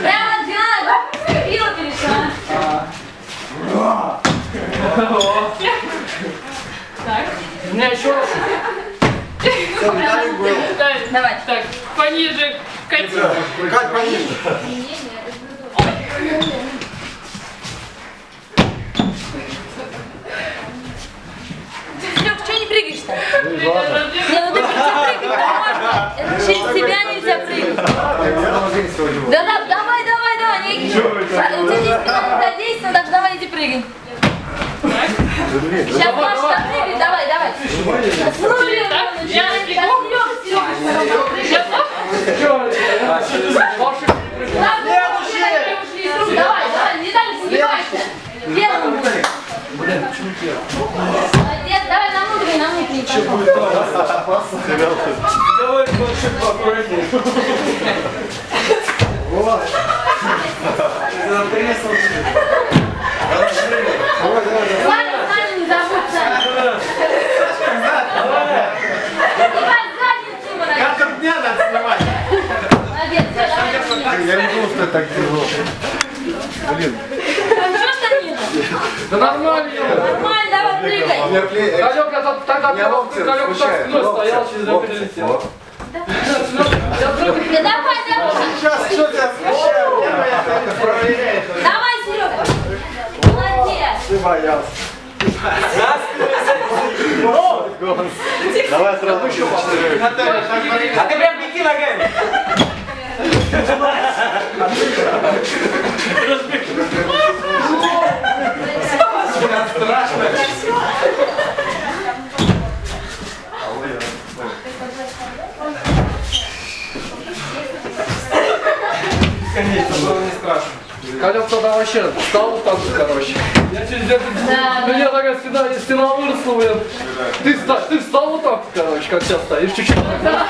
Прямо Диана, пиво перешла. Так. У меня еще раз. Давай. Так, пониже, Катя. Кать, пониже. Серег, что не прыгаешь-то? Не, ну ты прыгать не можно. Это через себя нельзя прыгать. Да, давай, не. У тебя здесь спина не задействована, так давай иди прыгай. Сейчас Маша запрыгает, давай. Давай, не дальше снимайся. Первым будет. Молодец, давай на внутренний, пошел. Давай больше поаккуратнее. Вот. Саня, не забудь, Саня. Кадр дня надо снимать. Молодец, все, давай. Я не думал, что я так тяжело. Блин. Что станет? Да нормально. Нормально, давай прыгай. Калек, я тогда Калек так спиной стоял, через это перелетел. Да давай. Сейчас что ты освещаю? Я проверяю. Давай, Серега. Молодец. Ты боялся. Давай сразу еще А ты прям беги ногами. страшно. Конечно, было не страшно. Калек тогда вообще встал вот так же, короче. Я через это... Да. У меня такая стена выросла, блин. Ты встал вот так, короче, как сейчас стоишь, чуть-чуть. Да,